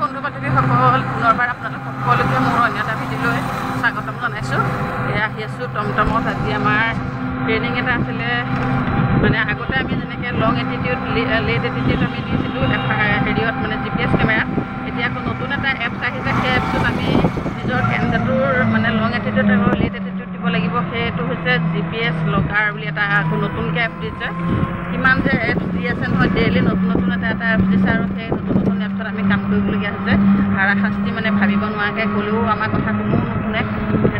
বন্ধু বান্ধৱীসকল পুনৰবাৰ আপোনালোক সকলোকে মোৰ অন্য এটা ভিডিঅ'লৈ স্বাগতম জনাইছোঁ। আহি আছোঁ টমটমত। আজি আমাৰ ট্ৰেইনিং এটা আছিলে, মানে আগতে আমি যেনেকৈ লং এটিটিউড লেট এটিটিউড আমি দিছিলোঁ হেৰিয়ত মানে GPS কেমেৰাত। এতিয়া আকৌ নতুন এটা এপছ আহিছে, সেই এপছটোত আমি নিজৰ কেন্দ্ৰটোৰ মানে লং এটিটিউড আৰু লেট এটিটিউড দিব লাগিব। সেইটো হৈছে GPS লগাৰ বুলি এটা আকৌ নতুনকৈ এপ দিছে। কিমান যে এপছ দি আছে নহয়, ডেইলি নতুন নতুন এটা এপছ দিছে আৰু সেই নতুন নতুন এপছত আমি কাম কৰিবলগীয়া হৈছে। হাৰাশাস্তি মানে ভাবিব নোৱাৰাকৈ ক'লেও আমাৰ কথা কোনেও নুশুনে।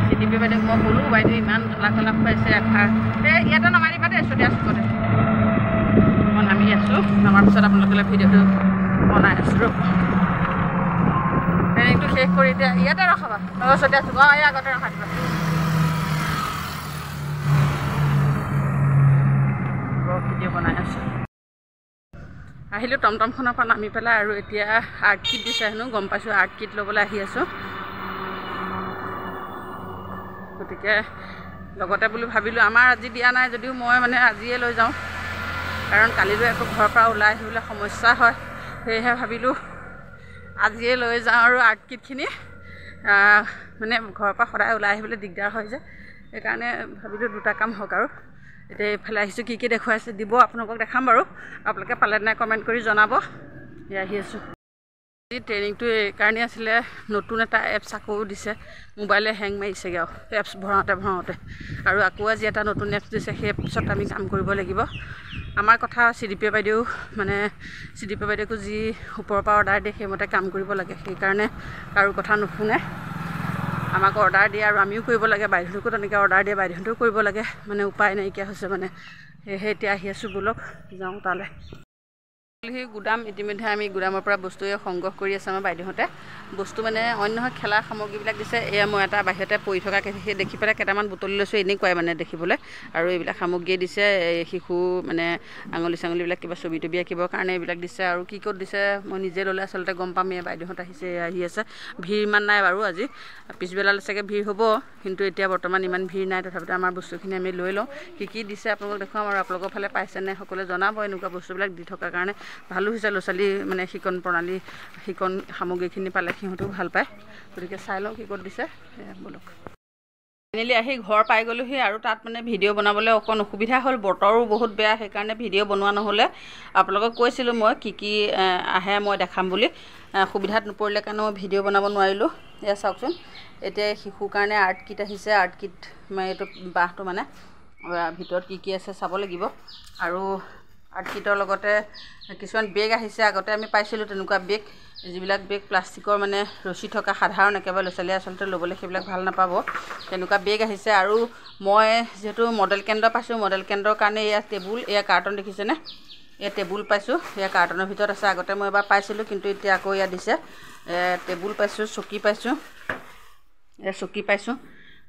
CDP বাইদেউক মই ক'লোঁ, বাইদেউ ইমান জ্বলা খুৱাইছে এফাৰ ইয়াতে নমাই দিবা দেই, চলি আছোঁ ক'তে মই নামি আছোঁ। নমাৰ পিছত আপোনালোকে ভিডিঅ'টো বনাই আছোঁ। ট্ৰেইনিংটো শেষ কৰি এতিয়া ইয়াতে ৰখাবা, চলি আছোঁ। এই আগতে ৰখা দিবা। ভিডিঅ' বনাই আছোঁ। আহিলোঁ টমটমখনৰ পৰা নামি পেলাই, আৰু এতিয়া আৰ্ট কিট দিছে হেনো, গম পাইছোঁ। আৰ্ট কিট ল'বলৈ আহি আছোঁ। গতিকে লগতে বুলি ভাবিলোঁ, আমাৰ আজি দিয়া নাই যদিও মই মানে আজিয়ে লৈ যাওঁ, কাৰণ কালিলৈ আকৌ ঘৰৰ পৰা ওলাই আহিবলৈ সমস্যা হয়। সেয়েহে ভাবিলোঁ আজিয়ে লৈ যাওঁ, আৰু আৰ্ট কিটখিনি মানে ঘৰৰ পৰা সদায় ওলাই আহিবলৈ দিগদাৰ হয় যে, সেইকাৰণে ভাবিলোঁ দুটা কাম হওক। আৰু এতিয়া এইফালে আহিছোঁ, কি দেখুৱাইছে দিব আপোনালোকক দেখাম বাৰু। আপোনালোকে পালে নাই কমেণ্ট কৰি জনাব। আহি আছোঁ। আজি ট্ৰেইনিংটো এইকাৰণেই আছিলে, নতুন এটা এপছ আকৌ দিছে। মোবাইলে হেং মাৰিছেগৈ আৰু এপছ ভৰাওঁতে আৰু আকৌ আজি এটা নতুন এপছ দিছে। সেই এপছত আমি কাম কৰিব লাগিব। আমাৰ কথা CDP বাইদেউ মানে CDP বাইদেউকো যি ওপৰৰ পৰা অৰ্ডাৰ দিয়ে সেইমতে কাম কৰিব লাগে। সেইকাৰণে কাৰো কথা নুশুনে, আমাক অৰ্ডাৰ দিয়ে আৰু আমিও কৰিব লাগে। বাইদেউকো তেনেকৈ অৰ্ডাৰ দিয়ে, বাইদেউহঁতেও কৰিব লাগে। মানে উপায় নাইকিয়া হৈছে মানে। সেয়েহে এতিয়া আহি আছোঁ, ব'লক যাওঁ তালৈ। সেই গুদাম ইতিমধ্যে আমি গুদামৰ পৰা বস্তু সংগ্ৰহ কৰি আছোঁ। আমাৰ বাইদেউহঁতে বস্তু মানে অন্য খেলা সামগ্ৰীবিলাক দিছে। এয়া মই এটা বাহিৰতে পৰি থকা সেই দেখি পেলাই কেইটামান বুটলি লৈছোঁ, এনেকুৱাই মানে দেখিবলৈ। আৰু এইবিলাক সামগ্ৰীয়ে দিছে, শিশু মানে আঙুলি চাঙুলিবিলাক কিবা ছবি তবি আঁকিবৰ কাৰণে এইবিলাক দিছে। আৰু কি ক'ত দিছে মই নিজে ল'লে আচলতে গম পাম। এই বাইদেউহঁত আহি আছে। ভিৰ ইমান নাই বাৰু আজি, পিছবেলালৈ চাগে ভিৰ হ'ব, কিন্তু এতিয়া বৰ্তমান ইমান ভিৰ নাই। তথাপিতো আমাৰ বস্তুখিনি আমি লৈ লওঁ। কি দিছে আপোনালোকক দেখুৱাম, আৰু আপোনালোকৰ ফালে পাইছেনে সকলোৱে জনাব। এনেকুৱা বস্তুবিলাক দি থকাৰ কাৰণে ভালো হৈছে। ল'ৰা ছোৱালী মানে শিকণ সামগ্ৰীখিনি পালে সিহঁতেও ভাল পায়। গতিকে চাই লওঁ কি ক'ত দিছে। ব'লক। ফাইনেলি আহি ঘৰ পাই গ'লোহি, আৰু তাত মানে ভিডিঅ' বনাবলৈ অকণ অসুবিধা হ'ল। বতৰো বহুত বেয়া, সেইকাৰণে ভিডিঅ' বনোৱা নহ'লে। আপোনালোকক কৈছিলোঁ মই কি আহে মই দেখাম বুলি। সুবিধাত নপৰিলে কাৰণে মই ভিডিঅ' বনাব নোৱাৰিলোঁ। এয়া চাওকচোন, এতিয়া শিশুৰ কাৰণে আৰ্ট কিট আহিছে। আৰ্ট কিট এইটো বাঁহটো মানে ভিতৰত কি আছে চাব লাগিব। আৰু আৰ্ট কিটৰ লগতে কিছুমান বেগ আহিছে। আগতে আমি পাইছিলোঁ তেনেকুৱা বেগ, যিবিলাক বেগ প্লাষ্টিকৰ মানে ৰছী থকা, সাধাৰণ একেবাৰে ল'ৰা ছোৱালীয়ে আচলতে ল'বলৈ সেইবিলাক ভাল নাপাব। তেনেকুৱা বেগ আহিছে। আৰু মই যিহেতু মডেল কেন্দ্ৰ পাইছোঁ, মডেল কেন্দ্ৰৰ কাৰণে এয়া টেবুল, এয়া কাৰ্টন দেখিছেনে? এয়া টেবুল পাইছোঁ। এয়া কাৰ্টনৰ ভিতৰত আছে। আগতে মই এবাৰ পাইছিলোঁ, কিন্তু এতিয়া আকৌ এয়া দিছে। টেবুল পাইছোঁ, চকী পাইছোঁ, চকী পাইছোঁ।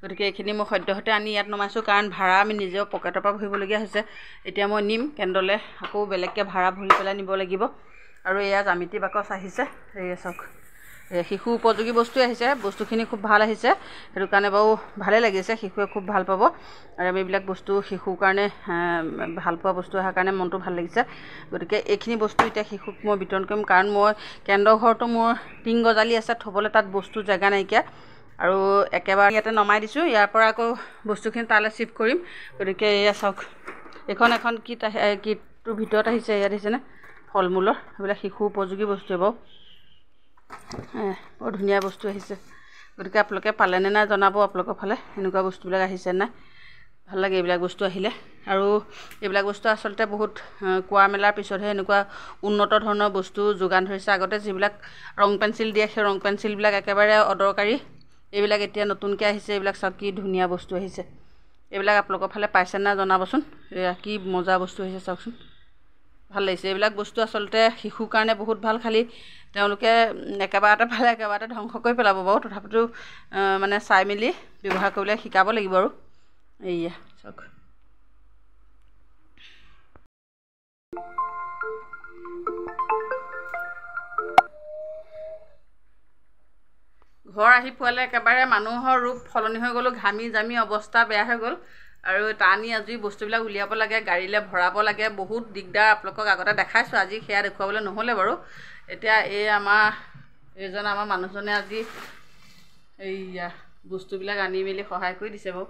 গতিকে এইখিনি মই সদ্যহতে আনি ইয়াত নমাইছোঁ, কাৰণ ভাড়া আমি নিজেও পকেটৰ পৰা ভৰিবলগীয়া হৈছে। এতিয়া মই নিম কেন্দ্ৰলৈ, আকৌ বেলেগকৈ ভাড়া ভৰি পেলাই নিব লাগিব। আৰু এয়া জ্যামিতি বাকচ আহিছে। এয়া চাওক, শিশু উপযোগী বস্তুৱে আহিছে। বস্তুখিনি খুব ভাল আহিছে, সেইটো কাৰণে বাৰু ভালেই লাগিছে। শিশুৱে খুব ভাল পাব। আৰু আমি এইবিলাক বস্তু শিশুৰ কাৰণে ভাল পোৱা বস্তু অহাৰ কাৰণে মনটো ভাল লাগিছে। গতিকে এইখিনি বস্তু এতিয়া শিশুক মই বিতৰণ কৰিম, কাৰণ মই কেন্দ্ৰ ঘৰটো মোৰ টিং গজালি আছে থ'বলৈ, তাত বস্তু জেগা নাইকিয়া। আৰু একেবাৰে ইয়াতে নমাই দিছোঁ। ইয়াৰ পৰা আকৌ বস্তুখিনি তালৈ শ্বিফ্ট কৰিম। গতিকে এয়া চাওক, এখন কিটটোৰ ভিতৰত আহিছে। ইয়াত আহিছেনে ফল মূলৰ, সেইবিলাক শিশু উপযোগী বস্তু বাৰু, বৰ ধুনীয়া বস্তু আহিছে। গতিকে আপোনালোকে পালেনে নাই জনাব, আপোনালোকৰ ফালে এনেকুৱা বস্তুবিলাক আহিছে নাই। ভাল লাগে এইবিলাক বস্তু আহিলে। আৰু এইবিলাক বস্তু আচলতে বহুত কোৱা মেলাৰ পিছতহে এনেকুৱা উন্নত ধৰণৰ বস্তু যোগান ধৰিছে। আগতে যিবিলাক ৰং পেঞ্চিল দিয়ে, সেই ৰং পেঞ্চিলবিলাক একেবাৰে অদৰকাৰী। এইবিলাক এতিয়া নতুনকৈ আহিছে। এইবিলাক চাওক কি ধুনীয়া বস্তু আহিছে। এইবিলাক আপোনালোকৰ ফালে পাইছে নাই জনাবচোন। এয়া কি মজা বস্তু আহিছে চাওকচোন, ভাল লাগিছে। এইবিলাক বস্তু আচলতে শিশুৰ কাৰণে বহুত ভাল। খালি তেওঁলোকে একেবাৰতে পালে একেবাৰতে ধ্বংস কৰি পেলাব বাৰু, তথাপিতো মানে চাই মেলি ব্যৱহাৰ কৰিবলৈ শিকাব লাগিব আৰু। এইয়া চাওক, ঘৰ আহি পোৱালে একেবাৰে মানুহৰ ৰূপ সলনি হৈ গ'লোঁ। ঘামি জামি অৱস্থা বেয়া হৈ গ'ল। আৰু টানি আজৰি বস্তুবিলাক উলিয়াব লাগে, গাড়ীলৈ ভৰাব লাগে, বহুত দিগদাৰ। আপোনালোকক আগতে দেখাইছোঁ, আজি সেয়া দেখুৱাবলৈ নহ'লে বাৰু। এতিয়া এইজন আমাৰ মানুহজনে আজি এইয়া বস্তুবিলাক আনি মেলি সহায় কৰি দিছে বাৰু।